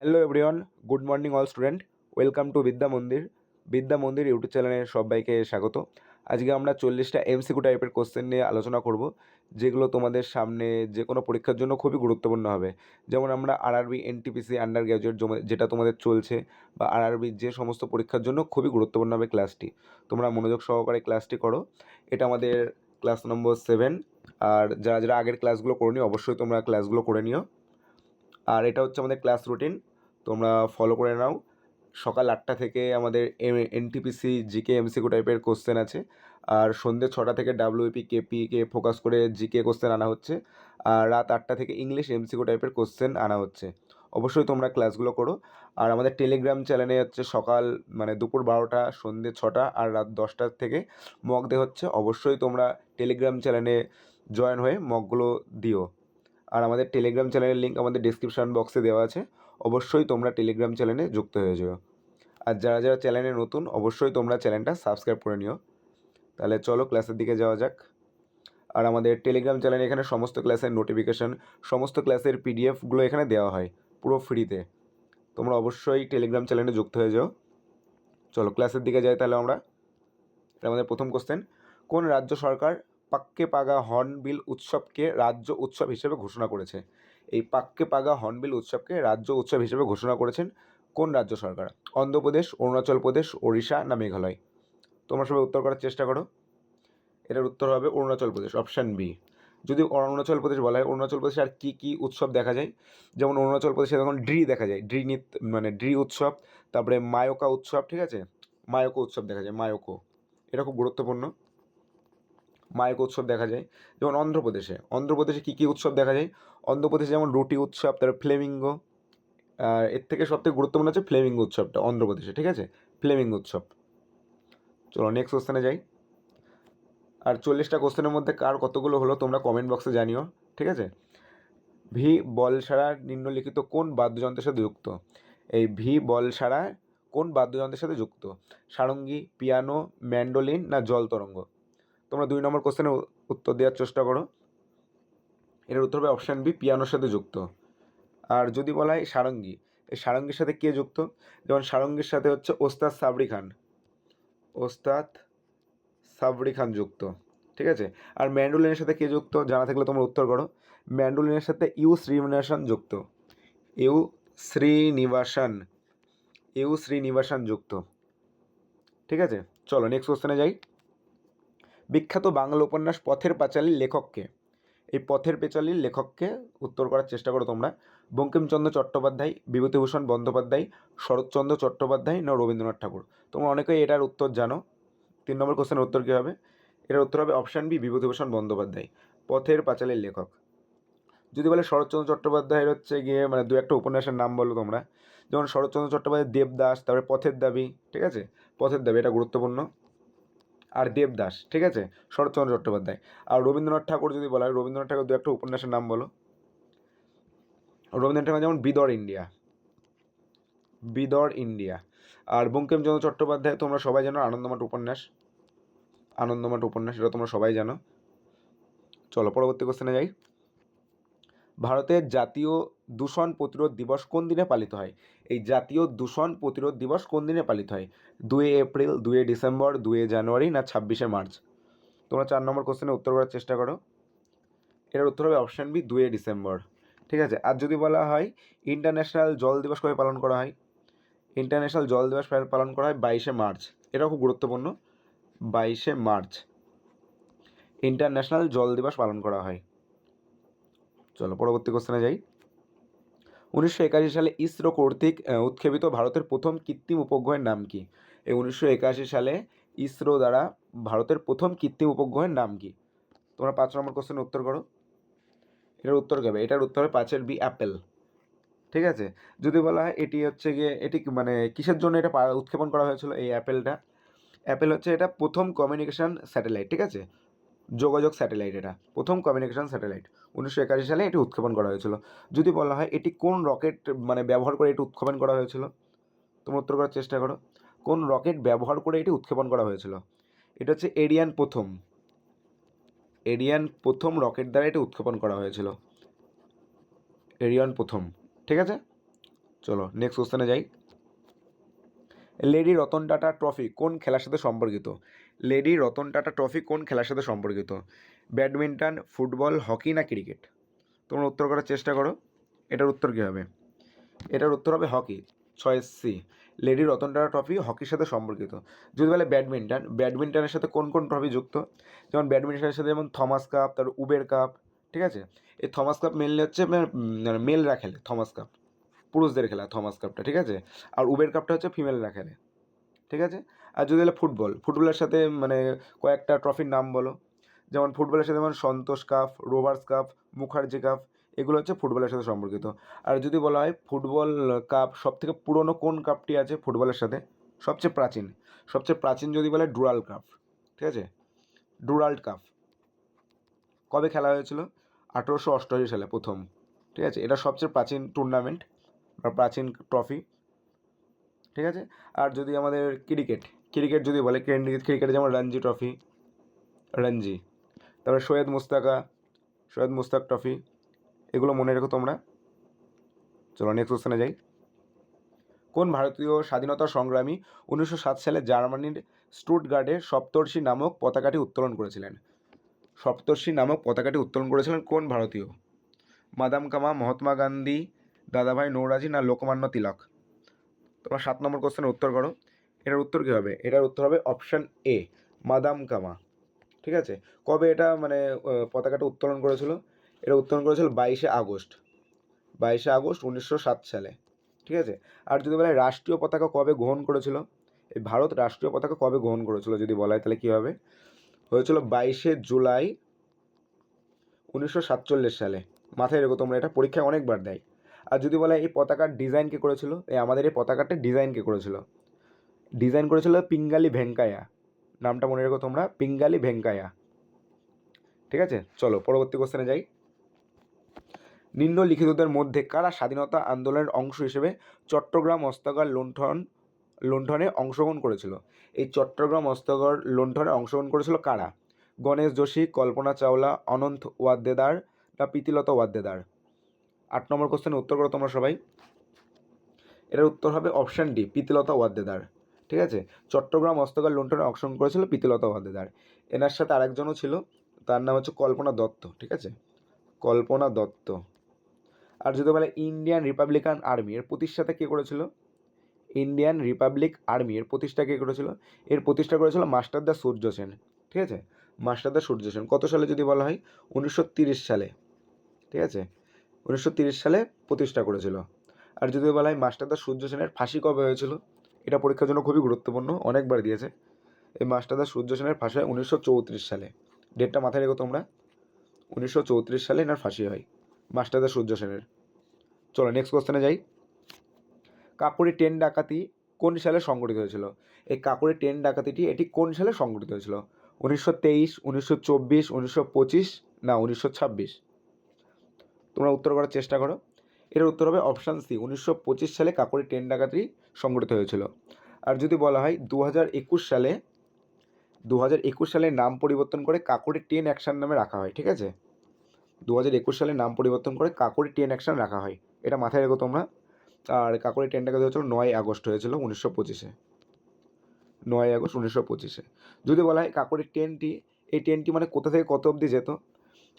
Hello everyone, good morning all student. Welcome to বিদ্যা মন্দির YouTube চ্যানেলে সবাইকে স্বাগত। আজকে আমরা 40টা এমসিকিউ টাইপের কোশ্চেন নিয়ে আলোচনা করব, যেগুলো তোমাদের সামনে যে কোনো পরীক্ষার জন্য খুবই গুরুত্বপূর্ণ হবে। যেমন আমরা আরআরবি, এনটিপিসি, আন্ডার গ্র্যাজুয়েট যেটা তোমাদের চলছে, বা আরআরবির যে সমস্ত পরীক্ষার জন্য খুবই গুরুত্বপূর্ণ হবে ক্লাসটি। তোমরা মনোযোগ সহকারে ক্লাসটি করো। এটা আমাদের ক্লাস নম্বর 7। আর যারা যারা আগের ক্লাসগুলো করে নিও, অবশ্যই তোমরা ক্লাসগুলো করে নিও। আর এটা হচ্ছে আমাদের ক্লাস রুটিন, তোমরা ফলো করে নাও। সকাল 8টা থেকে আমাদের এনটিপিসি, জিকে, এমসিকিউ টাইপের কোশ্চেন আছে। আর সন্ধ্যে 6টা থেকে ডাব্লিউপি, কেপিকে ফোকাস করে জিকে কোশ্চেন আনা হচ্ছে। আর রাত 8টা থেকে ইংলিশ এমসিকিউ টাইপের কোশ্চেন আনা হচ্ছে। অবশ্যই তোমরা ক্লাসগুলো করো। আর আমাদের টেলিগ্রাম চ্যানেলে হচ্ছে সকাল দুপুর 12টা, সন্ধ্যে 6টা আর রাত 10টা থেকে মক ডে হচ্ছে। অবশ্যই তোমরা টেলিগ্রাম চ্যানেলে জয়েন হয়ে মকগুলো দিও। আর আমাদের টেলিগ্রাম চ্যানেলের লিঙ্ক আমাদের ডিসক্রিপশন বক্সে দেওয়া আছে। অবশ্যই তোমরা টেলিগ্রাম চ্যানেলে যুক্ত হয়ে যেও। আর যারা যারা চ্যানেলে নতুন, অবশ্যই তোমরা চ্যানেলটা সাবস্ক্রাইব করে নিও। তাহলে চলো ক্লাসের দিকে যাওয়া যাক। আর আমাদের টেলিগ্রাম চ্যানেলে এখানে সমস্ত ক্লাসের নোটিফিকেশন, সমস্ত ক্লাসের পিডিএফগুলো এখানে দেওয়া হয় পুরো ফ্রিতে। তোমরা অবশ্যই টেলিগ্রাম চ্যানেলে যুক্ত হয়ে যাও। চলো ক্লাসের দিকে যাই তাহলে আমরা। আমাদের প্রথম কোশ্চেন, কোন রাজ্য সরকার পাক্কে পাগা হর্নবিল উৎসবকে রাজ্য উৎসব হিসেবে ঘোষণা করেছে? এই পাক্কে পাগা হর্নবিল উৎসবকে রাজ্য উৎসব হিসেবে ঘোষণা করেছেন কোন রাজ্য সরকার? অন্ধ্রপ্রদেশ, অরুণাচল প্রদেশ, ওড়িশা না মেঘালয়? তোমরা সবাই উত্তর করার চেষ্টা করো। এটার উত্তর হবে অরুণাচল প্রদেশ, অপশান বি। যদি অরুণাচল প্রদেশ বলা হয়, অরুণাচল প্রদেশে আর কী কী উৎসব দেখা যায়? যেমন অরুণাচল প্রদেশে তখন ড্রি দেখা যায়, ড্রি নৃত্য, ড্রি উৎসব। তারপরে মায়োকা উৎসব, ঠিক আছে, মায়োকো উৎসব দেখা যায়, মায়োকো। এটা খুব গুরুত্বপূর্ণ। মায়োকো উৎসব দেখা যায়। যেমন অন্ধ্রপ্রদেশে কী কী উৎসব দেখা যায়? অন্ধ্রপ্রদেশে যেমন রুটি উৎসব, তারপরে ফ্লেমিঙ্গো। এর থেকে সবথেকে গুরুত্বপূর্ণ হচ্ছে ফ্লেমিঙ্গো উৎসবটা অন্ধ্রপ্রদেশে, ঠিক আছে, ফ্লেমিঙ্গো উৎসব। চলো নেক্সট কোশ্চেনে যাই। আর 40টা কোশ্চেনের মধ্যে কার কতগুলো হলো তোমরা কমেন্ট বক্সে জানিও, ঠিক আছে। ভি বলসারা নিম্নলিখিত কোন বাদ্যযন্ত্রের সাথে যুক্ত? এই ভি বলসারা কোন বাদ্যযন্ত্রের সাথে যুক্ত? সারঙ্গী, পিয়ানো, ম্যান্ডোলিন না জল তরঙ্গ? তোমরা 2 নম্বর কোশ্চেনে উত্তর দেওয়ার চেষ্টা করো। এটার উত্তর হবে অপশান বি, পিয়ানোর সাথে যুক্ত। আর যদি বলা হয় সারঙ্গী, এই সারঙ্গীর সাথে কে যুক্ত? যেমন সারঙ্গীর সাথে হচ্ছে ওস্তাদ সাবরি খান যুক্ত, ঠিক আছে। আর ম্যান্ডোলিনের সাথে কে যুক্ত জানা থাকলে তোমরা উত্তর করো। ম্যান্ডোলিনের সাথে শ্রীনিবাসন যুক্ত, ইউ শ্রীনিবাসন শ্রীনিবাসন যুক্ত, ঠিক আছে। চলো নেক্সট কোশ্চেনে যাই। বিখ্যাত বাংলা উপন্যাস পথের পাঁচালীর লেখককে? এই পথের পাঁচালীর লেখককে উত্তর করার চেষ্টা করো তোমরা। বঙ্কিমচন্দ্র চট্টোপাধ্যায়, বিভূতিভূষণ বন্দ্যোপাধ্যায়, শরৎচন্দ্র চট্টোপাধ্যায় না রবীন্দ্রনাথ ঠাকুর? তোমরা অনেকেই এটার উত্তর জানো। 3 নম্বর কোশ্চেনের উত্তর কী হবে? এটার উত্তর হবে অপশান বি, বিভূতিভূষণ বন্দ্যোপাধ্যায়, পথের পাঁচালীর লেখক। যদি বলে শরৎচন্দ্র চট্টোপাধ্যায়ের হচ্ছে গিয়ে দু একটা উপন্যাসের নাম বলো তোমরা। যেমন শরৎচন্দ্র চট্টোপাধ্যায় দেবদাস, তারপরে পথের দাবি, ঠিক আছে, পথের দাবি এটা গুরুত্বপূর্ণ। আর দেবদাস, ঠিক আছে, শরৎচন্দ্র চট্টোপাধ্যায়। আর রবীন্দ্রনাথ ঠাকুর যদি বলা হয়, রবীন্দ্রনাথ ঠাকুর দু একটা উপন্যাসের নাম বলো। রবীন্দ্রনাথ ঠাকুর যেমন বিদর ইন্ডিয়া। আর বঙ্কিমচন্দ্র চট্টোপাধ্যায় তোমরা সবাই জানো আনন্দমাঠ উপন্যাস, এটা তোমরা সবাই জানো। চলো পরবর্তী কোশ্চেনে যাই। ভারতের জাতীয় দূষণ প্রতিরোধ দিবস কোন দিনে পালিত হয়? এই জাতীয় দূষণ প্রতিরোধ দিবস কোন দিনে পালিত হয়? 2 এপ্রিল, 2 ডিসেম্বর, 2 জানুয়ারি না 26 মার্চ? তোমরা 4 নম্বর কোশ্চেনে উত্তর করার চেষ্টা করো। এটার উত্তর হবে অপশান বি, 2 ডিসেম্বর, ঠিক আছে। আর যদি বলা হয় ইন্টারন্যাশনাল জল দিবস কবে পালন করা হয়? ইন্টারন্যাশনাল জল দিবস পালন করা হয় 22 মার্চ। এটাও খুব গুরুত্বপূর্ণ, 22 মার্চ ইন্টারন্যাশনাল জল দিবস পালন করা হয়। চলো পরবর্তী কোশ্চেনে যাই। 1981 সালে ইসরো কর্তৃক উৎক্ষেপিত ভারতের প্রথম কৃত্রিম উপগ্রহের নাম কি? এই 1981 সালে ইসরো দ্বারা ভারতের প্রথম কৃত্রিম উপগ্রহের নাম কি? তোমরা 5 নম্বর কোশ্চেনের উত্তর করো। এটার উত্তর কী হবে? এটার উত্তর হবে 5-এর বি, অ্যাপেল, ঠিক আছে। যদি বলা হয় এটি হচ্ছে গিয়ে এটি কিসের জন্য এটা উৎক্ষেপণ করা হয়েছিল এই অ্যাপেল হচ্ছে এটা প্রথম কমিউনিকেশন স্যাটেলাইট, ঠিক আছে, যোগাযোগ স্যাটেলাইট। এটা প্রথম কমিউনিকেশন স্যাটেলাইট 1981 সালে এটি উৎক্ষেপণ করা হয়েছিল। যদি বলা হয় এটি কোন রকেট ব্যবহার করে এটি উৎক্ষেপণ করা হয়েছিল, তোমরা উত্তর করার চেষ্টা করো। কোন রকেট ব্যবহার করে এটি উৎক্ষেপণ করা হয়েছিল? এটা হচ্ছে এরিয়ান প্রথম রকেট দ্বারা এটি উৎক্ষেপণ করা হয়েছিল, এরিয়ান প্রথম, ঠিক আছে। চলো নেক্সট কোশ্চেনে যাই। লেডি রতন টাটা ট্রফি কোন খেলার সাথে সম্পর্কিত? লেডি রতন টাটা ট্রফি কোন খেলার সাথে সম্পর্কিত? ব্যাডমিন্টন, ফুটবল, হকি না ক্রিকেট? তোমরা উত্তর করার চেষ্টা করো। এটার উত্তর কী হবে? এটার উত্তর হবে hockey, 6C। Lady Ratan Tata trophy হকির সাথে সম্পর্কিত। যদি বলে ব্যাডমিন্টন, ব্যাডমিন্টনের সাথে কোন কোন ট্রফি যুক্ত? যেমন ব্যাডমিন্টনের সাথে যেমন থমাস কাপ, তারপর উবের কাপ, ঠিক আছে? এই থমাস কাপ মেনলি হচ্ছে মেলরা খেলে, থমাস কাপ পুরুষদের খেলা থমাস কাপটা, ঠিক আছে? আর উবের কাপটা হচ্ছে ফিমেলরা খেলে, ঠিক আছে? আর যদি হলে ফুটবল, ফুটবলের সাথে কয়েকটা ট্রফির নাম বলো। যেমন ফুটবলের সাথে যেমন Santosh cup, Rovers cup, Mukherjee cup, এগুলো হচ্ছে ফুটবলের সাথে সম্পর্কিত। আর যদি বলা হয় ফুটবল কাপ সবথেকে পুরনো কোন কাপটি আছে ফুটবলের সাথে? সবচেয়ে প্রাচীন যদি বলে ডুরাল কাপ, ঠিক আছে? ডুরাল্ড কাপ কবে খেলা হয়েছিল? 1888 সালে প্রথম, ঠিক আছে? এটা সবচেয়ে প্রাচীন টুর্নামেন্ট বা প্রাচীন ট্রফি, ঠিক আছে? আর যদি আমাদের ক্রিকেট যদি বলে ক্রিকেটে যেমন রঞ্জি ট্রফি, রঞ্জি, তারপরে সৈয়দ মুস্তাক ট্রফি, এগুলো মনে রেখো তোমরা। চলো নেক্সট কোশ্চেনে যাই। কোন ভারতীয় স্বাধীনতা সংগ্রামী 1907 সালে জার্মানির স্টুটগার্টে সপ্তর্ষি নামক পতাকাটি উত্তোলন করেছিলেন? কোন ভারতীয়? মাদাম কামা, মহাত্মা গান্ধী, দাদাভাই নৌরাজি না লোকমান্য তিলক? তোমরা 7 নম্বর কোশ্চেনের উত্তর করো। এটার উত্তর কী হবে? এটার উত্তর হবে অপশান এ, মাদাম কামা, ঠিক আছে? কবে এটা পতাকাটা উত্তোলন করেছিল? এটা উত্তোলন করেছিল 22শে আগস্ট 1907 সালে, ঠিক আছে? আর যদি বলা হয় রাষ্ট্রীয় পতাকা কবে গ্রহণ করেছিল, এই ভারত রাষ্ট্রীয় পতাকা কবে গ্রহণ করেছিল যদি বলা হয়, তাহলে কী হবে? হয়েছিল 22শে জুলাই 1947 সালে। মাথায় রেখো তোমরা, এটা পরীক্ষায় অনেকবার দেয়। আর যদি বলা হয় এই পতাকার ডিজাইন কে করেছিল, আমাদের এই পতাকাটা ডিজাইন কে করেছিল? ডিজাইন করেছিল পিঙ্গালি ভেঙ্কাইয়া, নামটা মনে রেখো তোমরা, পিঙ্গালি ভেঙ্কাইয়া, ঠিক আছে? চলো পরবর্তী কোশ্চেনে যাই। নিম্নলিখিতদের মধ্যে কারা স্বাধীনতা আন্দোলনের অংশ হিসেবে চট্টগ্রাম অস্ত্রাগার লুণ্ঠনে অংশগ্রহণ করেছিল? এই চট্টগ্রাম অস্ত্রাগার লুণ্ঠনে অংশগ্রহণ করেছিল কারা? গণেশ যোশী, কল্পনা চাওলা, অনন্ত ওয়াদ্দেদার না প্রীতিলতা ওয়াদ্দেদার? 8 নম্বর কোশ্চেনের উত্তর করো তোমরা সবাই। এটার উত্তর হবে অপশান ডি, প্রীতিলতা ওয়াদ্দেদার, ঠিক আছে? চট্টগ্রাম অস্ত্রাগার লুণ্ঠনে অংশগ্রহণ করেছিল প্রীতিলতা ওয়াদ্দেদার। এনার সাথে আরেকজনও ছিল, তার নাম হচ্ছে কল্পনা দত্ত, ঠিক আছে? কল্পনা দত্ত। আর যদি বলে ইন্ডিয়ান রিপাবলিকান আর্মি, এর প্রতিষ্ঠাতা কে করেছিল? ইন্ডিয়ান রিপাবলিক আর্মি এর প্রতিষ্ঠা কে করেছিল? এর প্রতিষ্ঠা করেছিল মাস্টারদা সূর্য সেন, ঠিক আছে? মাস্টারদা সূর্য সেন কত সালে যদি বলা হয়? 1930 সালে, ঠিক আছে? 1930 সালে প্রতিষ্ঠা করেছিল। আর যদি বলা হয় মাস্টারদা সূর্য সেনের ফাঁসি কবে হয়েছিল? এটা পরীক্ষার জন্য খুবই গুরুত্বপূর্ণ, অনেকবার দিয়েছে। এই মাস্টারদা সূর্য সেনের ফাঁসি হয় 1934 সালে। ডেটটা মাথায় রেখো তোমরা, 1934 সালে এনার ফাঁসি হয় মাস্টারদা সূর্য সেনের। চলো নেক্সট কোশ্চেনে যাই। কাকোরি ট্রেন ডাকাতি কোন সালে সংঘটিত হয়েছিল? এই কাকোরি ট্রেন ডাকাতিটি এটি কোন সালে সংঘটিত হয়েছিল? 1923, 1924, 1925 না 1926? তোমরা উত্তর করার চেষ্টা করো। এর উত্তর হবে অপশান সি, 1925 সালে কাকোরি ট্রেন ডাকাতি সংঘটিত হয়েছিল। আর যদি বলা হয় 2021 সালে নাম পরিবর্তন করে কাকোরি ট্রেন অ্যাকশন নামে রাখা হয়, ঠিক আছে? 2021 সালে নাম পরিবর্তন করে কাকোরি ট্রেন অ্যাকশন রাখা হয়, এটা মাথায় রেখো তোমরা। আর কাকোরি ট্রেন ডাকাতি হয়েছিল 9 আগস্ট হয়েছিল 1925-এ, 9 আগস্ট 1925-এ। যদি বলা হয় কাকোরি ট্রেনটি, এই ট্রেনটি কোথা থেকে কত অবধি যেত?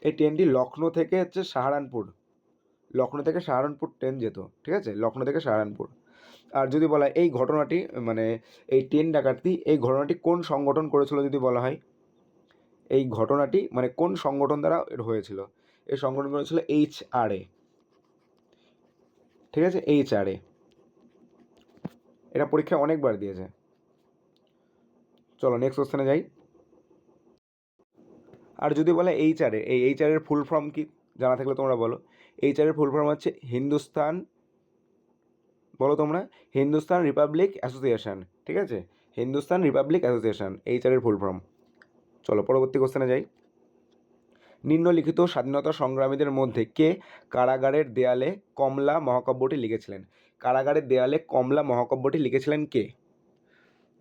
এই ট্রেনটি লখনৌ থেকে সাহারানপুর ট্রেন যেত, ঠিক আছে? লখনৌ থেকে সাহারানপুর। আর যদি বলা হয় এই ঘটনাটি এই ট্রেন ডাকাতি এই ঘটনাটি কোন সংগঠন করেছিল যদি বলা হয়, এই ঘটনাটি কোন সংগঠন দ্বারা হয়েছিল? এই সংগঠন করেছিল HRA, ঠিক আছে? HRA, এটা পরীক্ষায় অনেকবার দিয়েছে। চলো নেক্সট কোশ্চেনে যাই। আর যদি বলে HRA, এই HRA এর ফুল ফর্ম কি জানা থাকলে তোমরা বলো। HRA এর ফুল ফর্ম হচ্ছে হিন্দুস্তান রিপাবলিক অ্যাসোসিয়েশন, ঠিক আছে? হিন্দুস্তান রিপাবলিক অ্যাসোসিয়েশন, HRA এর ফুল ফর্ম। চলো পরবর্তী কোশ্চেনে যাই। নিম্নলিখিত স্বাধীনতা সংগ্রামীদের মধ্যে কে কারাগারের দেয়ালে কমলা মহাকাব্যটি লিখেছিলেন? কারাগারের দেয়ালে কমলা মহাকাব্যটি লিখেছিলেন কে?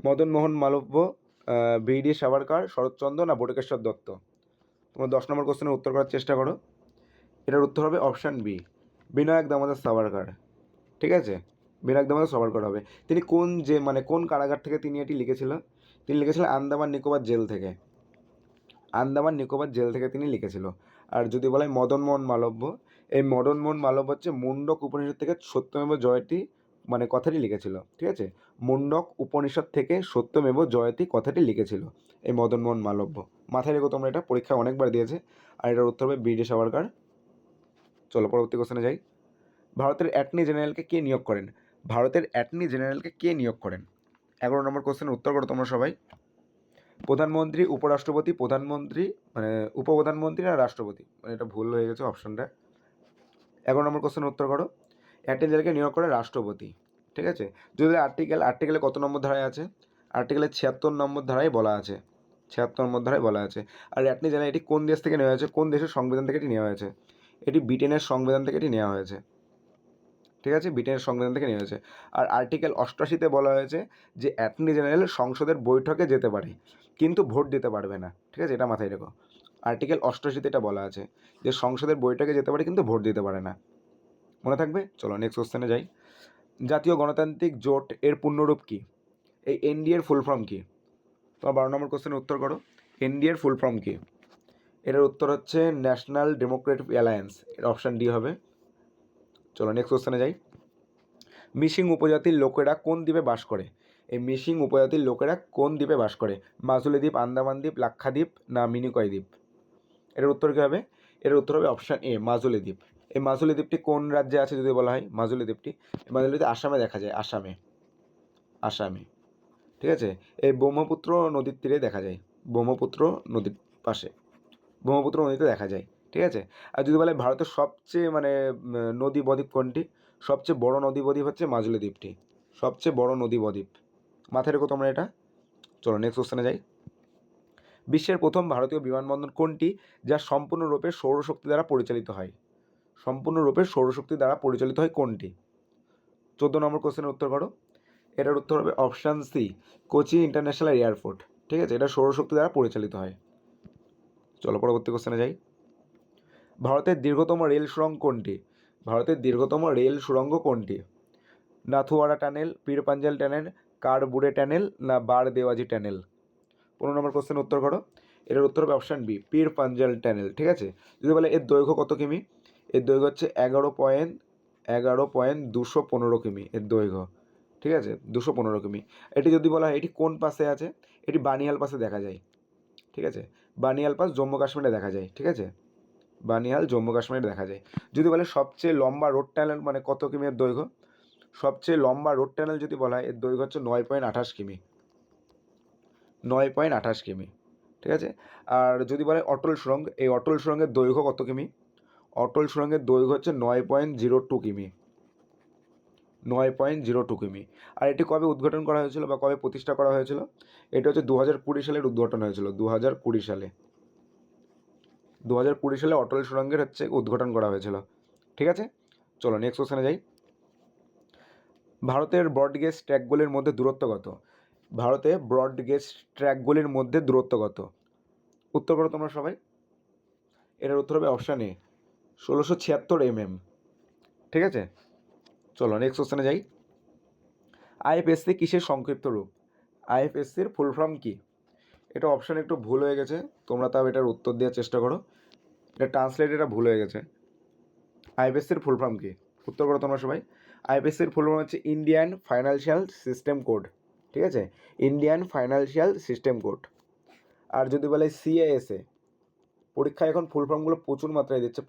মদন মোহন মালব্য, BD সাভারকর, শরৎচন্দ্র না বটুকেশ্বর দত্ত? তোমরা 10 নম্বর কোশ্চেনের উত্তর করার চেষ্টা করো। এটার উত্তর হবে অপশান বি, বিনায়ক দামোদর সাভারকর, ঠিক আছে, বিনাকদমকে সবার করা হবে। তিনি কোন কারাগার থেকে তিনি এটি লিখেছিল? তিনি লিখেছিলেন আন্দামান নিকোবর জেল থেকে। আন্দামান নিকোবর জেল থেকে তিনি লিখেছিল। আর যদি বলা হয় মদনমোহন মালব্য, এই মদনমোহন মালব্য হচ্ছে মুন্ডক উপনিষদ থেকে সত্যমেব জয়তি কথাটি লিখেছিল। ঠিক আছে, মুন্ডক উপনিষদ থেকে সত্যমেব জয়তি কথাটি লিখেছিল এই মদনমোহন মালব্য। মাথায় রেখো তোমরা, এটা পরীক্ষায় অনেকবার দিয়েছে। আর এটার উত্তর হবে বীর সাভারকর। চলো পরবর্তী কোশ্চেনে যাই। ভারতের অ্যাটর্নি জেনারেলকে কে নিয়োগ করেন? ভারতের অ্যাটর্নি জেনারেলকে কে নিয়োগ করেন? 11 নম্বর কোশ্চেনের উত্তর করো তোমরা সবাই। প্রধানমন্ত্রী, উপরাষ্ট্রপতি, প্রধানমন্ত্রী উপপ্রধানমন্ত্রী না রাষ্ট্রপতি? এটা ভুল হয়ে গেছে অপশনটা। 11 নম্বর কোশ্চেনের উত্তর করো। অ্যাটর্নি জেনারেলকে নিয়োগ করে রাষ্ট্রপতি। ঠিক আছে, যদি আর্টিকেলে কত নম্বর ধারায় আছে? আর্টিকেলে 76 নম্বর ধারায় বলা আছে। 76 নম্বর ধারায় বলা আছে। আর অ্যাটর্নি জেনারেল এটি কোন দেশ থেকে নেওয়া হয়েছে? কোন দেশের সংবিধান থেকে এটি নেওয়া হয়েছে? এটি ব্রিটেনের সংবিধান থেকে এটি নেওয়া হয়েছে। ঠিক আছে, ব্রিটেনের সংবিধান থেকে নেওয়া হয়েছে। আর আর্টিকেল 88-তে বলা হয়েছে যে অ্যাটর্নি জেনারেল সংসদের বৈঠকে যেতে পারে কিন্তু ভোট দিতে পারবে না। ঠিক আছে, এটা মাথায় রেখো। আর্টিকেল 88-তে এটা বলা আছে যে সংসদের বৈঠকে যেতে পারে কিন্তু ভোট দিতে পারে না। মনে থাকবে? চলো নেক্সট কোশ্চেনে যাই। জাতীয় গণতান্ত্রিক জোট এর পূর্ণরূপ কী? এই এনডিএর ফুল ফর্ম কী? তোমার 12 নম্বর কোশ্চেনের উত্তর করো। এনডিএর ফুল ফর্ম কী? এটার উত্তর হচ্ছে ন্যাশনাল ডেমোক্রেটিক অ্যালায়েন্স। এর অপশান ডি হবে। চলো নেক্সট কোশ্চেনে যাই। মিসিং উপজাতির লোকেরা কোন দ্বীপে বাস করে? এই মিসিং উপজাতির লোকেরা কোন দ্বীপে বাস করে? মাজুলি দ্বীপ, আন্দামান দ্বীপ, লাক্ষাদ্বীপ না মিনিকয় দ্বীপ? এটার উত্তর কী হবে? এর উত্তর হবে অপশান এ, মাজুলি দ্বীপ। এই মাজুলি দ্বীপটি কোন রাজ্যে আছে যদি বলা হয়? মাজুলি দ্বীপটি আসামে দেখা যায়। আসামে। ঠিক আছে, এই ব্রহ্মপুত্র নদীর তীরে দেখা যায়। ব্রহ্মপুত্র নদীর পাশে, ব্রহ্মপুত্র নদীতে দেখা যায়। ঠিক আছে, আর যদি বলে ভারতের সবচেয়ে নদী বদ্বীপ কোনটি? সবচেয়ে বড় নদী বদ্বীপ হচ্ছে মাজুলি দ্বীপটি। সবচেয়ে বড় নদী বদ্বীপ। মাথায় রেখো তোমরা এটা। চলো নেক্সট কোশ্চেনে যাই। বিশ্বের প্রথম ভারতীয় বিমানবন্দর কোনটি যা সম্পূর্ণরূপে সৌরশক্তি দ্বারা পরিচালিত হয়? সম্পূর্ণরূপে সৌরশক্তি দ্বারা পরিচালিত হয় কোনটি? 14 নম্বর কোশ্চেনের উত্তর করো। এটার উত্তর হবে option C, Kochi international airport. ঠিক আছে, এটা সৌরশক্তি দ্বারা পরিচালিত হয়। চলো পরবর্তী কোশ্চেনে যাই। ভারতের দীর্ঘতম রেল সুড়ঙ্গ কোনটি? ভারতের দীর্ঘতম রেল সুড়ঙ্গ কোনটি? নাথুয়ারা টানেল, পীর পাঞ্জাল টানেল, কারবুড়ে টানেল না বারদেওয়াজি টানেল? 15 নম্বর কোশ্চেনের উত্তর করো। এটার উত্তর হবে অপশান বি, পীর পাঞ্জাল টানেল। ঠিক আছে, যদি বলে এর দৈর্ঘ্য কত কিমি? এর দৈর্ঘ্য হচ্ছে 11.215 কিমি এর দৈর্ঘ্য। ঠিক আছে, 215 কিমি। এটি যদি বলা হয় এটি কোন পাশে আছে? এটি বানিহাল পাশে দেখা যায়। ঠিক আছে, বানিহাল পাস জম্মু কাশ্মীরে দেখা যায়। ঠিক আছে, বানিহাল জম্মু কাশ্মীরে দেখা যায়। যদি বলে সবচেয়ে লম্বা রোড টানেল কত কিমির দৈর্ঘ্য? সবচেয়ে লম্বা রোড টানেল যদি বলা হয় এর দৈর্ঘ্য হচ্ছে 9.28 কিমি। 9.28 কিমি। ঠিক আছে, আর যদি বলে অটল সুড়ঙ্গ, এই অটল সুড়ঙ্গের দৈর্ঘ্য কত কিমি? অটল সুড়ঙ্গের দৈর্ঘ্য হচ্ছে 9.02 কিমি। 9.02 কিমি। আর এটি কবে উদ্ঘাটন করা হয়েছিল বা কবে প্রতিষ্ঠা করা হয়েছিল? এটা হচ্ছে 2020 সালের উদ্ঘাটন হয়েছিল। 2020 সালে 2020 সালে অটল সুড়ঙ্গের উদ্ঘাটন করা হয়েছিল। ঠিক আছে, চলো নেক্সট কোশ্চেনে যাই। ভারতের ব্রডগেজ ট্র্যাকগুলির মধ্যে দূরত্ব কত? ভারতে ব্রডগেজ ট্র্যাকগুলির মধ্যে দূরত্ব কত? উত্তর করো তোমরা সবাই। এটার উত্তর হবে অপশান এ, 1676 mm। ঠিক আছে, চলো নেক্সট কোশ্চেনে যাই। আইএফএসসি কিসের সংক্ষিপ্ত রূপ? আইএফএসসির ফুল ফর্ম কি? এটা অপশান একটু ভুল হয়ে গেছে, তোমরা তাও এটার উত্তর দেওয়ার চেষ্টা করো। এটা ট্রান্সলেট এটা ভুল হয়ে গেছে। আইএফএসসির ফুল ফর্ম কি? উত্তর করো তোমরা সবাই। আইএফএসসির ফুল ফর্ম হচ্ছে ইন্ডিয়ান ফাইন্যান্সিয়াল সিস্টেম কোড। ঠিক আছে, ইন্ডিয়ান ফাইন্যান্সিয়াল সিস্টেম কোড। আর যদি বলে সিএএসএ, পরীক্ষায় এখন ফুল ফর্মগুলো প্রচুর মাত্রায় দিচ্ছে।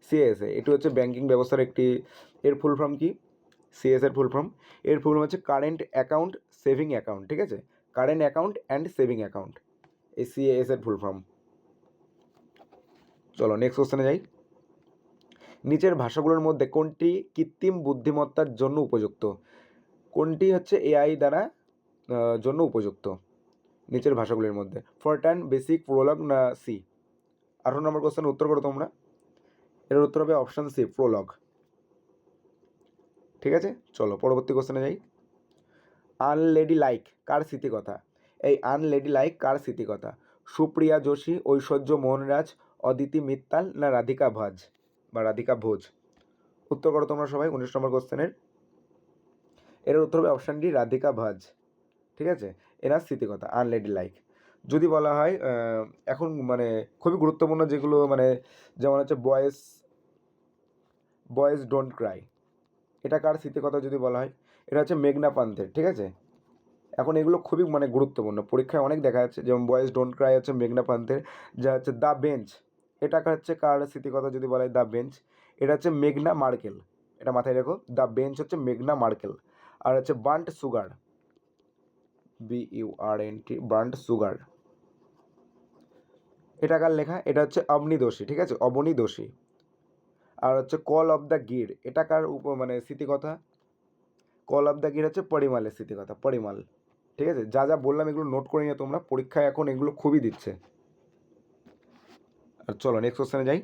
সিএএসএ এটি হচ্ছে ব্যাঙ্কিং ব্যবস্থার একটি, এর ফুল ফর্ম কি? সিএস এর ফুল ফর্ম, এর ফুল ফর্ম হচ্ছে কারেন্ট অ্যাকাউন্ট সেভিং অ্যাকাউন্ট। ঠিক আছে, current account and saving account, এই সিএএস এর ফুল ফর্ম। চলো নেক্সট কোশ্চেনে যাই। নিচের ভাষাগুলোর মধ্যে কোনটি কৃত্রিম বুদ্ধিমত্তার জন্য উপযুক্ত? কোনটি হচ্ছে এআই দ্বারা জন্য উপযুক্ত নিচের ভাষাগুলির মধ্যে? ফরট্রান, বেসিক, প্রোলগ না সি? 18 নম্বর কোশ্চেন উত্তর করো তোমরা। এর উত্তর হবে অপশান সি, প্রোলগ। ঠিক আছে, চলো পরবর্তী কোশ্চেনে যাই। আনলেডি লাইক কার স্মৃতিকথা? এই আনলেডি লাইক কার স্মৃতিকথা? সুপ্রিয়া যোশী, ঐশ্বর্য মোহনরাজ, অদিতি মিত্তাল না রাধিকা ভোজ? উত্তর করো তোমরা সবাই 19 নম্বর কোশ্চেনের। এর উত্তর হবে অপশান ডি, রাধিকা ভাজ। ঠিক আছে, এনার স্মৃতিকথা আনলেডি লাইক। যদি বলা হয় এখন মানে খুবই গুরুত্বপূর্ণ যেগুলো মানে যেমন হচ্ছে বয়েজ ডোন্ট ক্রাই, এটা কার স্মৃতিকথা যদি বলা হয়, এটা হচ্ছে মেঘনা পান্থের। ঠিক আছে, এখন এগুলো খুবই মানে গুরুত্বপূর্ণ, পরীক্ষায় অনেক দেখা যাচ্ছে। যেমন বয়েজ ডোন্ট ক্রাই হচ্ছে মেঘনা পান্থের, যা হচ্ছে দ্য বেঞ্চ, এটা হচ্ছে কার স্মৃতিকথা যদি বলা হয় দ্য বেঞ্চ, এটা হচ্ছে মেঘনা মার্কেল। এটা মাথায় রেখো, দ্য বেঞ্চ হচ্ছে মেঘনা মার্কেল। আর হচ্ছে burnt sugar, BURNT, burnt sugar, এটা কার লেখা, এটা হচ্ছে অবনী দোষী। ঠিক আছে, অবনী দোষী। আর হচ্ছে কল অফ দ্য গির, এটা কার মানে স্মৃতিকথা, কল অফ দ্য গির হচ্ছে পরিমালের স্মৃতিকথা, পরিমাল। ঠিক আছে, যা যা বললাম এগুলো নোট করে নিয়ে তোমরা, পরীক্ষায় এখন এগুলো খুবই দিচ্ছে। আর চলো নেক্সট কোশ্চেনে যাই।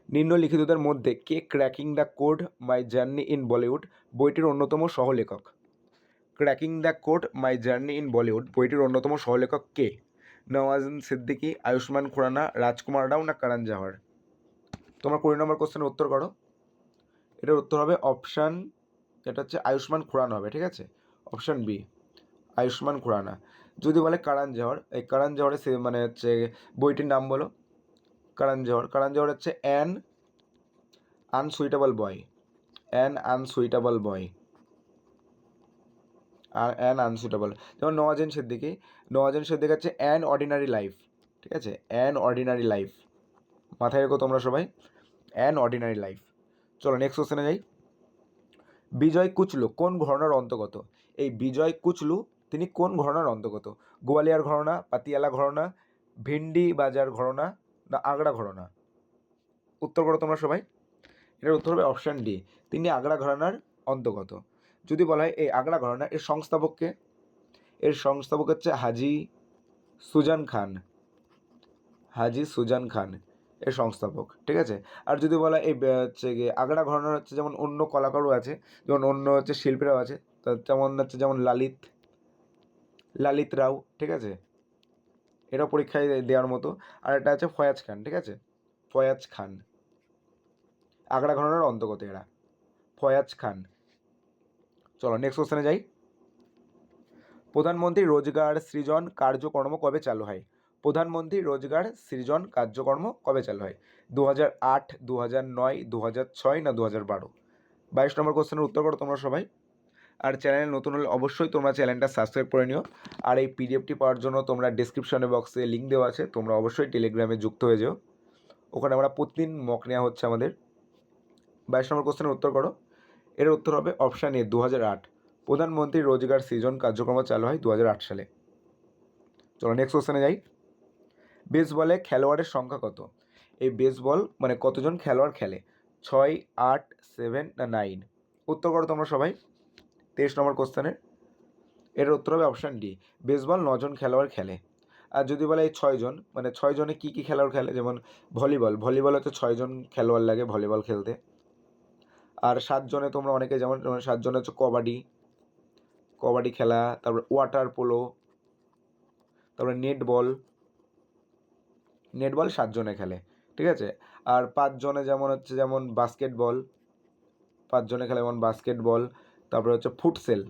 নিম্নলিখিতদের মধ্যে কে cracking the code my journey in Bollywood বইটির অন্যতম সহলেখক? Cracking the code my journey in Bollywood বইটির অন্যতম সহলেখক কে? নওয়াজুদ্দিন সিদ্দিকী, আয়ুষ্মান খুরানা, রাজকুমার রাও না কারণ জোহর? তোমরা 20 নম্বর কোশ্চেনের উত্তর করো। এটার উত্তর হবে অপশান, এটা হচ্ছে আয়ুষ্মান খুরানা হবে। ঠিক আছে, অপশান বি, আয়ুষ্মান খুরানা। যদি বলে কারণ জোহর, এই কারণ জোহরের মানে হচ্ছে বইটির নাম বলো। কারণ জোহর, কারণ জোহর হচ্ছে an unsuitable boy, an unsuitable boy, আর অ্যান আনসুইটেবল। যেমন নওয়াজুদ্দিন সিদ্দিকী হচ্ছে অ্যান অর্ডিনারি লাইফ। ঠিক আছে, অ্যান অর্ডিনারি লাইফ, মাথায় রেখো তোমরা সবাই, অ্যান অর্ডিনারি লাইফ। চলো নেক্সট কোশ্চেনে যাই। বিজয় কুচলু কোন ঘরানার অন্তর্গত? এই বিজয় কুচলু তিনি কোন ঘরানার অন্তর্গত? গোয়ালিয়ার ঘরানা, পাতিয়ালা ঘরানা, ভিন্ডি বাজার ঘরানা না আগ্রা ঘরানা? উত্তর করো তোমরা সবাই। এটার উত্তর হবে অপশান ডি, তিনি আগ্রা ঘরানার অন্তর্গত। যদি বলা হয় এই আগ্রা ঘরানা, এর সংস্থাপককে, এর সংস্থাপক হচ্ছে হাজি সুজান খান, হাজি সুজান খান এর সংস্থাপক। ঠিক আছে, আর যদি বলা এই হচ্ছে গিয়ে আগ্রা ঘরানার হচ্ছে যেমন অন্য কলাকারও আছে, যেমন অন্য হচ্ছে শিল্পীরাও আছে, তেমন হচ্ছে যেমন লালিত রাও। ঠিক আছে, এটা পরীক্ষায় দেওয়ার মতো। আর এটা আছে ফয়াজ খান। ঠিক আছে, ফয়াজ খান, আগ্রা ঘরানার অন্তর্গত এরা, ফয়াজ খান। চলো নেক্সট কোশ্চেনে যাই। প্রধানমন্ত্রী রোজগার সৃজন কার্যক্রম কবে চালু হয়? প্রধানমন্ত্রী রোজগার সৃজন কার্যক্রম কবে চালু হয়? 2008, 2009, 2006 না 2012? 22 নম্বর কোশ্চেনের উত্তর করো তোমরা সবাই। আর চ্যানেলে নতুন হলে অবশ্যই তোমরা চ্যানেলটা সাবস্ক্রাইব করে নিও। আর এই পিডিএফটি পাওয়ার জন্য তোমরা ডিসক্রিপশনে বক্সে লিঙ্ক দেওয়া আছে, তোমরা অবশ্যই টেলিগ্রামে যুক্ত হয়ে যাও। ওখানে আমরা প্রতিদিন মক নেওয়া হচ্ছে আমাদের। 22 নম্বর কোশ্চেনের উত্তর করো। এর উত্তর হবে অপশান এ, 2008। প্রধানমন্ত্রী রোজগার সৃজন কার্যক্রম চালু হয় 2008 সালে। চলো নেক্সট কোশ্চেনে যাই। বেসবলে খেলোয়াড়ের সংখ্যা কত? এই বেসবল মানে কতজন খেলোয়াড় খেলে? 6, 8, 7 না 9? উত্তর করো তোমরা সবাই 23 নম্বর কোশ্চেনের। এর উত্তর হবে অপশান ডি, বেসবল 9 জন খেলোয়াড় খেলে। আর যদি বলে এই 6 জন, মানে 6 জনে কী কী খেলোয়াড় খেলে, যেমন ভলিবল হচ্ছে 6 জন খেলোয়াড় লাগে ভলিবল খেলতে। আর 7 জনে তোমরা অনেকে যেমন 7 জনে হচ্ছে কবাডি খেলা, তারপর ওয়াটার পোলো, তারপরে নেটবল 7 জনে খেলে। ঠিক আছে, আর 5 জনে যেমন হচ্ছে যেমন বাস্কেটবল, 5 জনে খেলে যেমন বাস্কেটবল, তারপরে হচ্ছে ফুটসেল,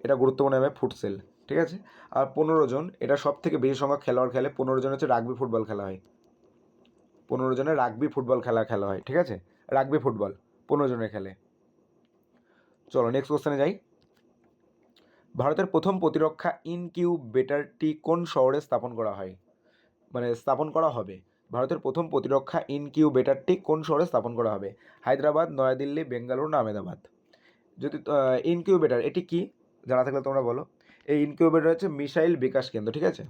এটা গুরুত্বপূর্ণ হবে ফুটসেল। ঠিক আছে, আর 15 জন, এটা সব থেকে বেশি সংখ্যক খেলোয়াড় খেলে, 15 জন হচ্ছে রাগবি ফুটবল খেলা হয়, 15 জনের রাগবি ফুটবল খেলা হয়। ঠিক আছে, রাগবি ফুটবল 15 জনের খেলে। চলো নেক্সট কোশ্চেনে যাই। ভারতের প্রথম প্রতিরক্ষা ইনকিউবেটরটি কোন শহরে স্থাপন করা হয়, মানে স্থাপন করা হবে? ভারতের প্রথম প্রতিরক্ষা ইনকিউবেটরটি কোন শহরে স্থাপন করা হবে? হায়দ্রাবাদ, নয়াদিল্লি, বেঙ্গালুরু না আহমেদাবাদ? যদি ইনকিউবেটর এটি কি জানা থাকলে তোমরা বলো। এই ইনকিউবেটর হচ্ছে মিসাইল বিকাশ কেন্দ্র। ঠিক আছে,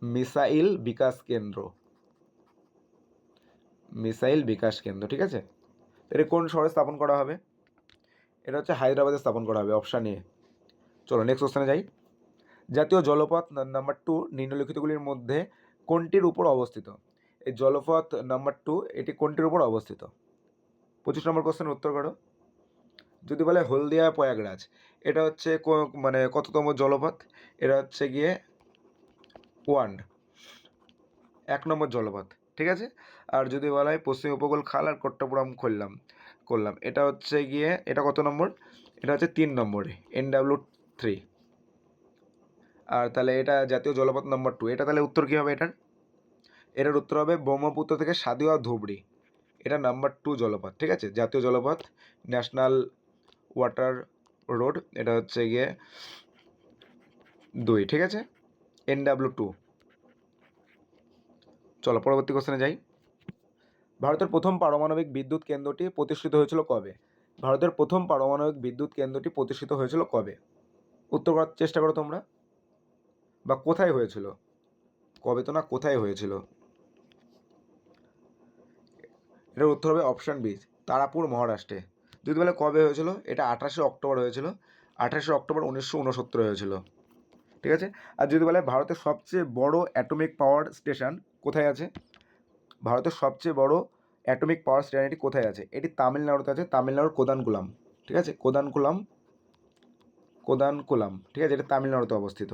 মিসাইল বিকাশ কেন্দ্র, মিসাইল বিকাশ কেন্দ্র। ঠিক আছে, এটা কোন শহরে স্থাপন করা হবে? এটা হচ্ছে হায়দ্রাবাদে স্থাপন করা হবে, অপশান এ। চলো নেক্সট কোশ্চেনে যাই। জাতীয় জলপথ নাম্বার 2 নিম্নলিখিতগুলির মধ্যে কোনটির উপর অবস্থিত? এই জলপথ নাম্বার 2 এটি কোনটির উপর অবস্থিত? 25 নম্বর কোশ্চেনের উত্তর করো। যদি বলে হলদিয়া প্রয়াগরাজ, এটা হচ্ছে মানে কততম জলপথ? এটা হচ্ছে গিয়ে 1 নম্বর জলপথ। ঠিক আছে। আর যদি বলা হয় পশ্চিম উপকূল খাল আর কট্টপুরম করলাম, এটা হচ্ছে গিয়ে এটা কত নম্বর, এটা হচ্ছে 3 নম্বরে NW3। আর তাহলে এটা জাতীয় জলপথ নম্বর 2, এটা তাহলে উত্তর কী হবে এটার উত্তর হবে ব্রহ্মপুত্র থেকে সাদিয়া ধুবড়ি, এটা নাম্বার 2 জলপথ। ঠিক আছে, জাতীয় জলপথ, ন্যাশনাল ওয়াটার রোড, এটা হচ্ছে গিয়ে 2। ঠিক আছে, NW2। চলো পরবর্তী কোশ্চেনে যাই। ভারতের প্রথম পারমাণবিক বিদ্যুৎ কেন্দ্রটি প্রতিষ্ঠিত হয়েছিল কবে? ভারতের প্রথম পারমাণবিক বিদ্যুৎ কেন্দ্রটি প্রতিষ্ঠিত হয়েছিল কবে? উত্তর করার চেষ্টা করো তোমরা, বা কোথায় হয়েছিল, কবে তো না, কোথায় হয়েছিল? এটার উত্তর হবে অপশান বি, তারাপুর, মহারাষ্ট্রে। যদি বলে কবে হয়েছিল, এটা 28শে অক্টোবর হয়েছিল, 28শে অক্টোবর 1969 হয়েছিল। ঠিক আছে। আর যদি বলে ভারতের সবচেয়ে বড় অ্যাটমিক পাওয়ার স্টেশন কোথায় আছে, ভারতের সবচেয়ে বড় অ্যাটমিক পাওয়ার স্টেশন এটি কোথায় আছে? এটি তামিলনাড়ুতে আছে, তামিলনাড়ুর কোদানকুলাম। ঠিক আছে, কোদানকুলাম, ঠিক আছে, এটা তামিলনাড়ুতে অবস্থিত।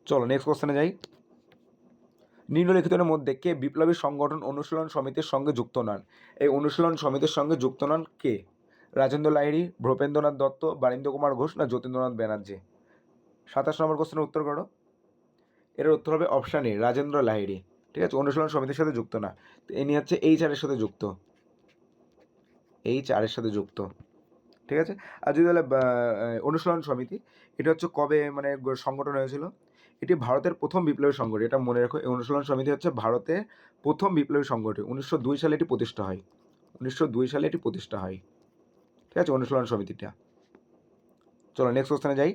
চলো নেক্সট কোশ্চেনে যাই। নিম্নলিখিতের মধ্যে কে বিপ্লবী সংগঠন অনুশীলন সমিতির সঙ্গে যুক্ত নন? এই অনুশীলন সমিতির সঙ্গে যুক্ত নন কে? রাজেন্দ্র লাহিড়ী, ভূপেন্দ্রনাথ দত্ত, বারীন্দ্র কুমার ঘোষ না যতীন্দ্রনাথ ব্যানার্জি? 27 নম্বর কোশ্চেনের উত্তর করো। এর উত্তর হবে অপশান এ, রাজেন্দ্র লাহিড়ী। ঠিক আছে, অনুশীলন সমিতির সাথে যুক্ত না, তো ইনি হচ্ছে HR এর সাথে যুক্ত, HR এর সাথে যুক্ত। ঠিক আছে। আর যদি বলে অনুশীলন সমিতি, এটা হচ্ছে কবে মানে সংগঠন হয়েছিল? এটি ভারতের প্রথম বিপ্লবী সংগঠন, এটা মনে রাখো। এই অনুশীলন সমিতি হচ্ছে ভারতের প্রথম বিপ্লবী সংগঠন, 1902 সালে এটি প্রতিষ্ঠা হয়, 1902 সালে এটি প্রতিষ্ঠা হয়। ঠিক আছে, অনুশীলন সমিতিটা। চলো নেক্সট কোশ্চেনে যাই।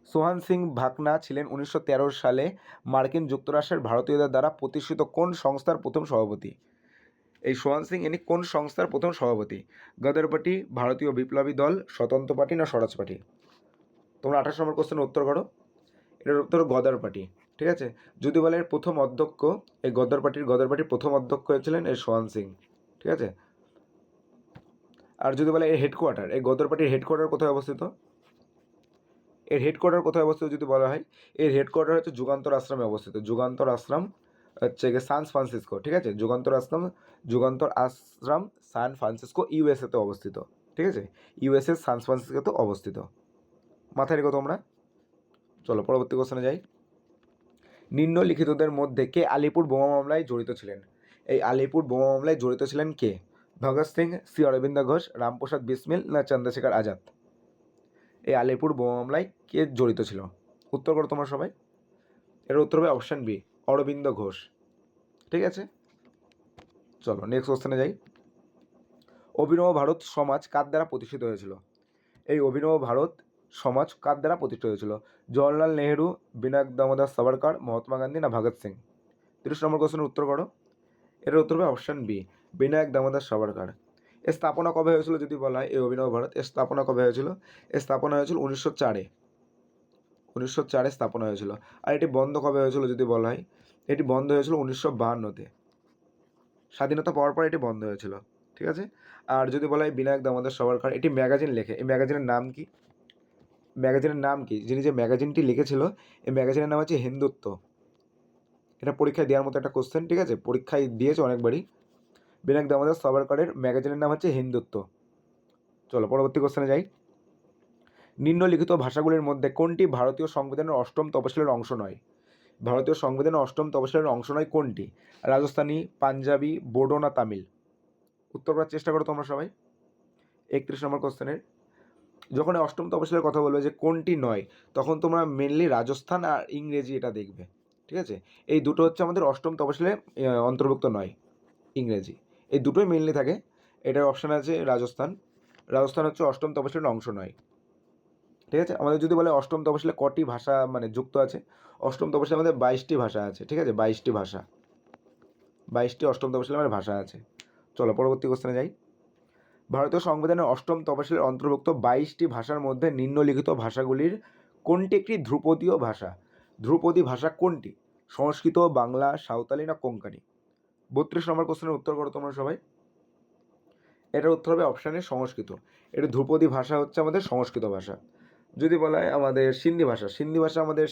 সোহান সিং ভাকনা ছিলেন 1913 সালে মার্কিন যুক্তরাষ্ট্রের ভারতীয়দের দ্বারা প্রতিষ্ঠিত কোন সংস্থার প্রথম সভাপতি? এই সোহান সিং ইনি কোন সংস্থার প্রথম সভাপতি? গদর পার্টি, ভারতীয় বিপ্লবী দল, স্বতন্ত্র পার্টি না স্বরাজ পার্টি? তোমরা 28 নম্বর কোশ্চেনের উত্তর করো। এটার উত্তর গদর পার্টি। ঠিক আছে, যদি বলে এর প্রথম অধ্যক্ষ, এই গদর পার্টির প্রথম অধ্যক্ষ হয়েছিলেন এই সোহান সিং। ঠিক আছে। আর যদি বলে এর হেডকোয়ার্টার, এই গদর পার্টির হেডকোয়ার্টার কোথায় অবস্থিত? এর হেডকোয়ার্টার কোথায় অবস্থিত যদি বলা হয়, এর হেডকোয়ার্টার হচ্ছে যুগান্তর আশ্রমে অবস্থিত। যুগান্তর আশ্রম হচ্ছে সান ফ্রান্সিসকো। ঠিক আছে, যুগান্তর আশ্রম সান ফ্রান্সিসকো USA-তে অবস্থিত। ঠিক আছে, USA সান ফ্রান্সিসকোতে অবস্থিত। মাথায় রেখো তোমরা। চলো পরবর্তী কোশ্চেনে যাই। নিম্নলিখিতদের মধ্যে কে আলিপুর বোমা মামলায় জড়িত ছিলেন? এই আলিপুর বোমা মামলায় জড়িত ছিলেন কে? ভগৎ সিং, শ্রী অরবিন্দ ঘোষ, রামপ্রসাদ বিসমিল না চন্দ্রশেখর আজাদ? এই আলিপুর বোমা মামলায় কে জড়িত ছিল? উত্তর করো তোমরা সবাই। এর উত্তর হবে অপশান বি, অরবিন্দ ঘোষ। ঠিক আছে। চলো নেক্সট কোশ্চেনে যাই। অভিনব ভারত সমাজ কার দ্বারা প্রতিষ্ঠিত হয়েছিল? এই অভিনব ভারত সমাজ কার দ্বারা প্রতিষ্ঠিত হয়েছিল? জওয়াহরলাল নেহেরু, বিনায়ক দামোদর সাভারকর, মহাত্মা গান্ধী না ভগৎ সিং? 30 নম্বর কোশ্চেনের উত্তর করো। এর উত্তর হবে অপশান বি, বিনায়ক দামোদর সাভারকর। এর স্থাপনা কবে হয়েছিল যদি বলা হয়, এই অভিনব ভারত এর স্থাপনা কবে হয়েছিল? এর স্থাপনা হয়েছিল 1904-এ, 1904-এ স্থাপনা হয়েছিল। আর এটি বন্ধ কবে হয়েছিল যদি বলা হয়, এটি বন্ধ হয়েছিল 1952-তে, স্বাধীনতা পাওয়ার পর এটি বন্ধ হয়েছিল। ঠিক আছে। আর যদি বলা হয় বিনায়ক দামোদর সাভারকর, এটি ম্যাগাজিন লেখে, এই ম্যাগাজিনের নাম কি? যিনি যে ম্যাগাজিনটি লিখেছিল, এই ম্যাগাজিনের নাম হচ্ছে হিন্দুত্ব। এটা পরীক্ষায় দেওয়ার মতো একটা কোশ্চেন। ঠিক আছে, পরীক্ষায় দিয়েছে অনেকবারই। বিনায়ক দামোদর সাভারকরের ম্যাগাজিনের নাম হচ্ছে হিন্দুত্ব। চলো পরবর্তী কোশ্চেনে যাই। নিম্নলিখিত ভাষাগুলির মধ্যে কোনটি ভারতীয় সংবিধানের 8ম তফসিলের অংশ নয়? ভারতীয় সংবিধানের 8ম তফসিলের অংশ নয় কোনটি? রাজস্থানী, পাঞ্জাবি, বোডো না তামিল? উত্তর করার চেষ্টা করো তোমরা সবাই। 31 নম্বর কোশ্চেনের যখন 8ম তফসিলের কথা বলবে যে কোনটি নয়, তখন তোমরা মেনলি রাজস্থান আর ইংরেজি এটা দেখবে। ঠিক আছে, এই দুটো হচ্ছে আমাদের 8ম তফসিলে অন্তর্ভুক্ত নয়, ইংরেজি, এই দুটোই মেনলি থাকে। এটার অপশান আছে রাজস্থান হচ্ছে 8ম তফসিলের অংশ নয়। ঠিক আছে, আমাদের যদি বলে 8ম তফসিলে কটি ভাষা মানে যুক্ত আছে, 8ম তফসিলে আমাদের 22টি ভাষা আছে। ঠিক আছে, 22টি 8ম তফসিলে আমাদের ভাষা আছে। চলো পরবর্তী কোশ্চেনে যাই। ভারতীয় সংবিধানের 8ম তফসিলের অন্তর্ভুক্ত 22টি ভাষার মধ্যে নিম্নলিখিত ভাষাগুলির কোনটি একটি ধ্রুপদীয় ভাষা? ধ্রুপদী ভাষা কোনটি? সংস্কৃত, বাংলা, সাঁওতালি না কোঙ্কানি? 32 নম্বর কোশ্চেনের উত্তর করো তোমরা সবাই। এটার উত্তর হবে অপশানে সংস্কৃত। এটা ধ্রুপদী ভাষা হচ্ছে আমাদের সংস্কৃত ভাষা। যদি বলা হয় আমাদের সিন্ধি ভাষা আমাদের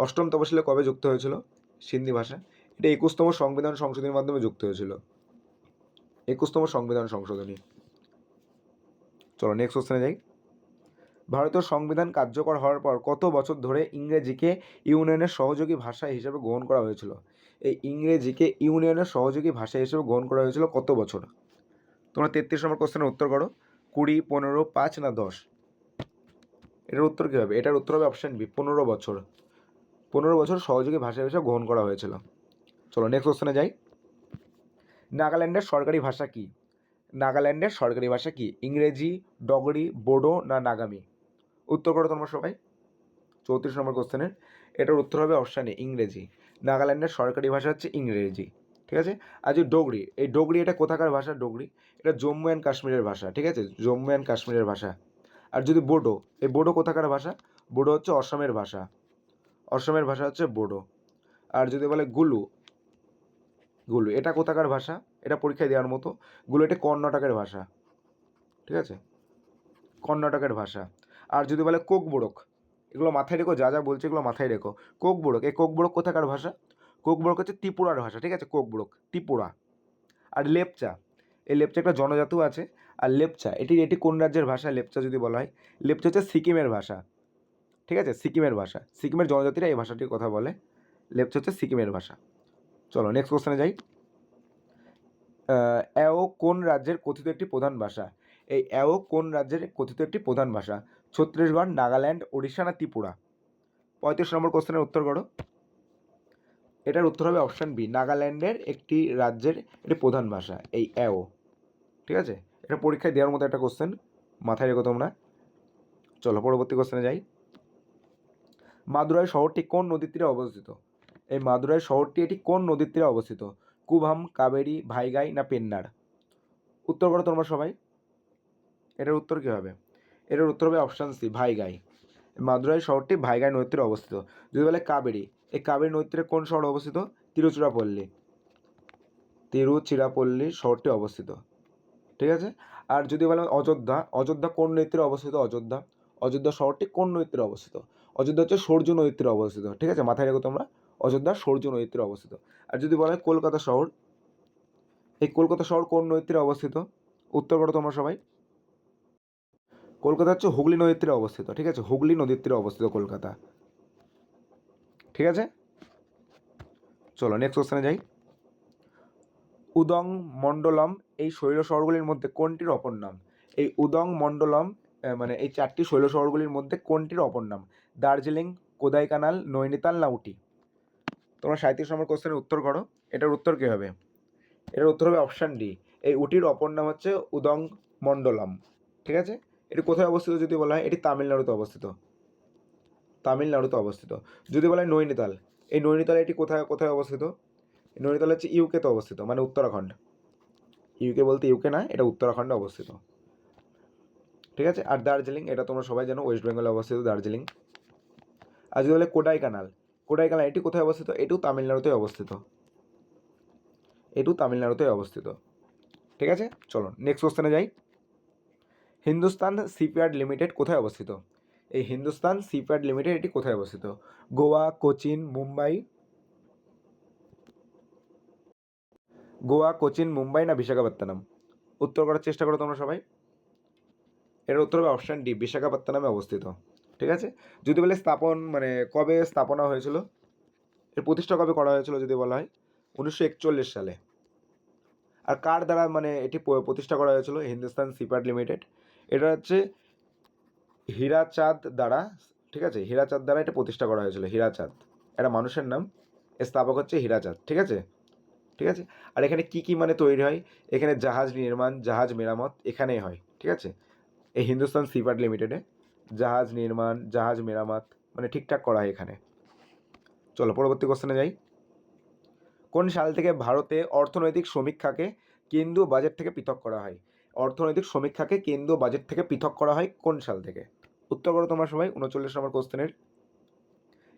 8ম তফসিলে কবে যুক্ত হয়েছিল? সিন্ধি ভাষা। এটা 21তম সংবিধান সংশোধনীর মাধ্যমে যুক্ত হয়েছিল, 21তম সংবিধান সংশোধনী। চলো নেক্সট কোশ্চেনে যাই। ভারতীয় সংবিধান কার্যকর হওয়ার পর কত বছর ধরে ইংরেজিকে ইউনিয়নের সহযোগী ভাষা হিসেবে গ্রহণ করা হয়েছিল? এই ইংরেজিকে ইউনিয়নের সহযোগী ভাষা হিসেবে গ্রহণ করা হয়েছিল কত বছর? তোমরা 33 নম্বর কোশ্চেনের উত্তর করো। 20, 15, 5 না 10? এটার উত্তর কী হবে? এটার উত্তর হবে অপশান বি, 15 বছর। 15 বছর সহযোগী ভাষা হিসেবে গ্রহণ করা হয়েছিল। চলো নেক্সট কোশ্চেনে যাই। নাগাল্যান্ডের সরকারি ভাষা কি? নাগাল্যান্ডের সরকারি ভাষা কি? ইংরেজি, ডগরি, বোডো না নাগামি? উত্তর করো তোমরা সবাই। 34 নম্বর কোশ্চেনের এটার উত্তর হবে অপশান এ, ইংরেজি। নাগাল্যান্ডের সরকারি ভাষা হচ্ছে ইংরেজি, ঠিক আছে। আর যে ডোগরি, এই ডোগরি এটা কোথাকার ভাষা? ডোগরি এটা জম্মু অ্যান্ড কাশ্মীরের ভাষা, ঠিক আছে, জম্মু অ্যান্ড কাশ্মীরের ভাষা। আর যদি বোডো, এই বোডো কোথাকার ভাষা? বোডো হচ্ছে অসমের ভাষা, অসমের ভাষা হচ্ছে বোডো। আর যদি বলে গুলু, গুলু এটা কোথাকার ভাষা? এটা পরীক্ষায় দেওয়ার মতো। গুলু এটা কর্ণাটকের ভাষা, ঠিক আছে, কর্ণাটকের ভাষা। আর যদি বলে কোকবোরক, এগুলো মাথায় রেখো, যা যা বলছে এগুলো মাথায় রেখো। কোকবোরক, এই কোকবোরক কোথাকার ভাষা? কোকবোরক হচ্ছে ত্রিপুরার ভাষা, ঠিক আছে, কোকবোরক ত্রিপুরা। আর লেপচা, এই লেপচা একটা জনজাতিও আছে। আর লেপচা এটি এটি কোন রাজ্যের ভাষা? লেপচা যদি বলা হয়, লেপচা হচ্ছে সিকিমের ভাষা, ঠিক আছে, সিকিমের ভাষা। সিকিমের জনজাতিরা এই ভাষাটির কথা বলে। লেপচা হচ্ছে সিকিমের ভাষা। চলো নেক্সট কোশ্চেনে যাই। অ্যাও কোন রাজ্যের কথিত একটি প্রধান ভাষা? এই অ্যাও কোন রাজ্যের কথিত একটি প্রধান ভাষা? ছত্তিশগড়, নাগাল্যান্ড, ওড়িশা না ত্রিপুরা? 35 নম্বর কোশ্চেনের উত্তর করো। এটার উত্তর হবে অপশান বি, নাগাল্যান্ডের একটি রাজ্যের একটি প্রধান ভাষা এই অ্যাও, ঠিক আছে। এটা পরীক্ষায় দেওয়ার মতো একটা কোশ্চেন, মাথায় রেখো তোমরা। চলো পরবর্তী কোশ্চেনে যাই। মাদুরাই শহরটি কোন নদীর তীরে অবস্থিত? এই মাদুরাই শহরটি এটি কোন নদীর তীরে অবস্থিত? কুভাম, কাবেরী, ভাইগাই না পেন্নার? উত্তর করো তোমরা সবাই। এটার উত্তর কী হবে? এটার উত্তর হবে অপশান সি, ভাইগাই। মাদুরাই শহরটি ভাইগাই নদীর তীরে অবস্থিত। যদি বলে কাবেরী, এই কাবেরী নদীর তীরে কোন শহর অবস্থিত? তিরুচিরাপল্লী, তিরুচিরাপল্লী শহরটি অবস্থিত, ঠিক আছে। আর যদি বলে অযোধ্যা, অযোধ্যা কোন নদীর তীরে অবস্থিত? অযোধ্যা, অযোধ্যা শহরটি কোন নদীর তীরে অবস্থিত? অযোধ্যা হচ্ছে সরজু নদীর তীরে অবস্থিত, ঠিক আছে, মাথায় রেখো তোমরা, অযোধ্যা সরজু নদীর তীরে অবস্থিত। আর যদি বলে কলকাতা শহর, এই কলকাতা শহর কোন নদীর তীরে অবস্থিত? উত্তর করো তোমরা সবাই। কলকাতা হচ্ছে হুগলি নদীর তীরে অবস্থিত, ঠিক আছে, হুগলি নদীর তীরে অবস্থিত কলকাতা, ঠিক আছে। চলো নেক্সট কোশ্চেনে যাই। উদং, মণ্ডলম এই শৈল শহরগুলির মধ্যে কোনটির অপর নাম? এই উদং, মণ্ডলম মানে এই চারটি শৈল শহরগুলির মধ্যে কোনটির অপর নাম? দার্জিলিং, কোদাইকানাল, নৈনিতাল না উটি? তোমরা 37 নম্বর কোশ্চেনের উত্তর করো। এটার উত্তর কী হবে? এটার উত্তর হবে অপশান ডি, এই উটির অপর নাম হচ্ছে উদং মণ্ডলম, ঠিক আছে। এটি কোথায় অবস্থিত যদি বলা হয়? এটি তামিলনাড়ুতে অবস্থিত, তামিলনাড়ুতে অবস্থিত। যদি বলা হয় নৈনিতাল, এই নৈনিতাল এটি কোথায় কোথায় অবস্থিত? নৈনিতাল হচ্ছে ইউকেতে অবস্থিত, মানে উত্তরাখণ্ড। ইউকে বলতে ইউকে না, এটা উত্তরাখণ্ডে অবস্থিত, ঠিক আছে। আর দার্জিলিং এটা তোমরা সবাই জানো, ওয়েস্ট বেঙ্গলে অবস্থিত দার্জিলিং। আর যদি বলে কোডাইকানাল, কোডাইকানাল এটি কোথায় অবস্থিত? এটিও তামিলনাড়ুতে অবস্থিত, এটিও তামিলনাড়ুতে অবস্থিত, ঠিক আছে। চলো নেক্সট কোশ্চেনে যাই। হিন্দুস্তান শিপইয়ার্ড লিমিটেড কোথায় অবস্থিত? এই হিন্দুস্তান শিপইয়ার্ড লিমিটেড এটি কোথায় অবস্থিত? গোয়া, কোচিন, মুম্বাই, গোয়া, কোচিন, মুম্বাই না বিশাখাপত্তনম? উত্তর করার চেষ্টা করো তোমরা সবাই। এর উত্তর হবে অপশান ডি, বিশাখাপত্তনমে অবস্থিত, ঠিক আছে। যদি বলে স্থাপন মানে কবে স্থাপনা হয়েছিল, এর প্রতিষ্ঠা কবে করা হয়েছিল যদি বলা হয়? 1941 সালে। আর কার দ্বারা মানে এটি প্রতিষ্ঠা করা হয়েছিল হিন্দুস্তান শিপইয়ার্ড লিমিটেড? এটা হচ্ছে হীরাচাঁদ দ্বারা, ঠিক আছে, হীরাচাঁদ দ্বারা এটা প্রতিষ্ঠা করা হয়েছিল। হীরাচাঁদ এটা মানুষের নাম, এর স্থাপক হচ্ছে হীরাচাঁদ, ঠিক আছে, ঠিক আছে। আর এখানে কি কি মানে তৈরি হয়? এখানে জাহাজ নির্মাণ, জাহাজ মেরামত এখানেই হয়, ঠিক আছে। এই হিন্দুস্তান শিপইয়ার্ড লিমিটেডে জাহাজ নির্মাণ, জাহাজ মেরামত মানে ঠিকঠাক করা হয় এখানে। চলো পরবর্তী কোশ্চেনে যাই। কোন সাল থেকে ভারতে অর্থনৈতিক সমীক্ষাকে কেন্দ্রীয় বাজেট থেকে পৃথক করা হয়? অর্থনৈতিক সমীক্ষাকে কেন্দ্রীয় বাজেট থেকে পৃথক করা হয় কোন সাল থেকে? উত্তর করো তোমরা সবাই 39 নম্বর কোশ্চেনের।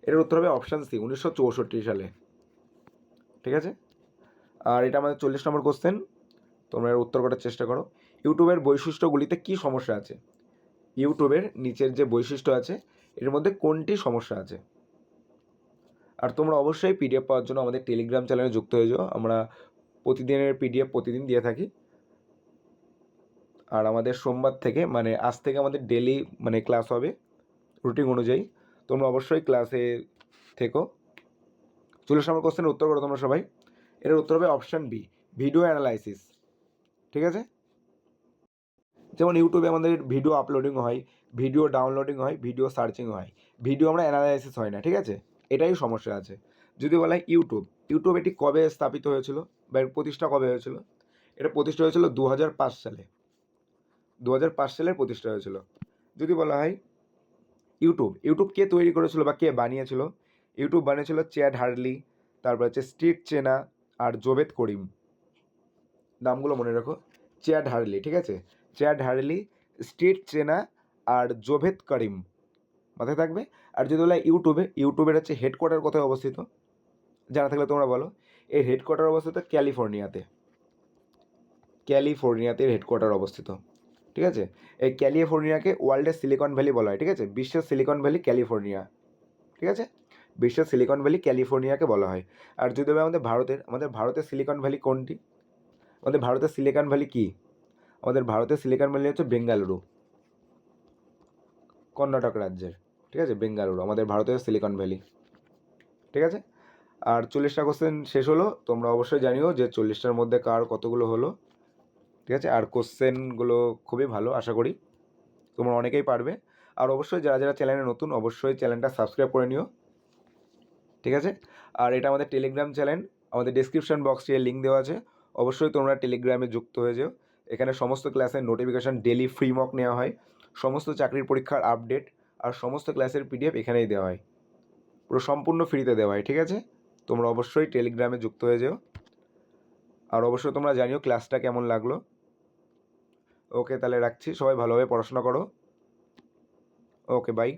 এর উত্তর হবে অপশান সি, 1964 সালে, ঠিক আছে। আর এটা আমাদের 40 নম্বর কোশ্চেন, তোমরা এর উত্তর করার চেষ্টা করো। ইউটিউবের বৈশিষ্ট্যগুলিতে কী সমস্যা আছে? ইউটিউবের নিচের যে বৈশিষ্ট্য আছে এর মধ্যে কোনটি সমস্যা আছে? আর তোমরা অবশ্যই পিডিএফ পাওয়ার জন্য আমাদের টেলিগ্রাম চ্যানেলে যুক্ত হয়ে যাও। আমরা প্রতিদিনের পিডিএফ প্রতিদিন দিয়ে থাকি। আর আমাদের সোমবার থেকে মানে আজ থেকে আমাদের ডেলি মানে ক্লাস হবে রুটিন অনুযায়ী। তোমরা অবশ্যই ক্লাসে থেকো। চলে আসো আমার কোশ্চেনের উত্তর করো তোমরা সবাই। এটার উত্তর হবে অপশান বি, ভিডিও অ্যানালাইসিস। ঠিক আছে, যেমন ইউটিউবে আমাদের ভিডিও আপলোডিং হয়, ভিডিও ডাউনলোডিং হয়, ভিডিও সার্চিং হয়, ভিডিও আমরা অ্যানালাইসিস হয় না। ঠিক আছে, এটাই সমস্যা আছে। যদি বলা হয় ইউটিউব এটি কবে স্থাপিত হয়েছিল বা এর প্রতিষ্ঠা কবে হয়েছিল? এটা প্রতিষ্ঠা হয়েছিল 2005 সালে। 2005 সালের প্রতিষ্ঠা হয়েছিল। যদি বলা হয় ইউটিউব কে তৈরি করেছিল বা কে বানিয়েছিল? ইউটিউব বানিয়েছিল চ্যাড হার্লি, তারপর হচ্ছে স্টিভ চেনা আর জোভেদ করিম। নামগুলো মনে রাখো, চ্যাড হার্লি, ঠিক আছে, চ্যাড হার্লি, স্টিভ চেনা আর জোভেদ করিম, মাথায় থাকবে। আর যদি বলা ইউটিউবের হচ্ছে হেডকোয়ার্টার কোথায় অবস্থিত? জানা থাকলে তোমরা বলো। এর হেডকোয়ার্টার অবস্থিত ক্যালিফোর্নিয়াতে হেডকোয়ার্টার অবস্থিত। ঠিক আছে, এই ক্যালিফোর্নিয়াকে ওয়ার্ল্ডের সিলিকন ভ্যালি বলা হয়। ঠিক আছে, বিশ্বের সিলিকন ভ্যালি ক্যালিফোর্নিয়া। ঠিক আছে, বিশ্বের সিলিকন ভ্যালি ক্যালিফোর্নিয়াকে বলা হয়। আর যদি আমাদের ভারতের সিলিকন ভ্যালি কোনটি? আমাদের ভারতের সিলিকন ভ্যালি কি? আমাদের ভারতের সিলিকন ভ্যালি হচ্ছে বেঙ্গালুরু, কর্ণাটক রাজ্যের। ঠিক আছে, বেঙ্গালুরু আমাদের ভারতের সিলিকন ভ্যালি। ঠিক আছে, আর 40টা কোশ্চেন শেষ হলো। তোমরা অবশ্যই জানিও যে 40টার মধ্যে কার কতগুলো হলো। ঠিক আছে, আর কোশ্চেনগুলো খুবই ভালো, আশা করি তোমরা অনেকেই পারবে। আর অবশ্যই যারা যারা চ্যানেলে নতুন অবশ্যই চ্যানেলটা সাবস্ক্রাইব করে নিও। ঠিক আছে, আর এটা আমাদের টেলিগ্রাম চ্যানেল, আমাদের ডেসক্রিপশন বক্সে লিঙ্ক দেওয়া আছে। অবশ্যই তোমরা টেলিগ্রামে যুক্ত হয়ে যাও। এখানে সমস্ত ক্লাসের নোটিফিকেশান, ডেলি ফ্রি মক নেওয়া হয়, সমস্ত চাকরির পরীক্ষার আপডেট আর সমস্ত ক্লাসের পিডিএফ এখানেই দেওয়া হয়, পুরো সম্পূর্ণ ফ্রিতে দেওয়া হয়। ঠিক আছে, তোমরা অবশ্যই টেলিগ্রামে যুক্ত হয়ে যাও। আর অবশ্যই তোমরা জানিও ক্লাসটা কেমন লাগলো। ওকে, তাহলে রাখছি, সবাই ভালোভাবে পড়াশোনা করো। ওকে, বাই।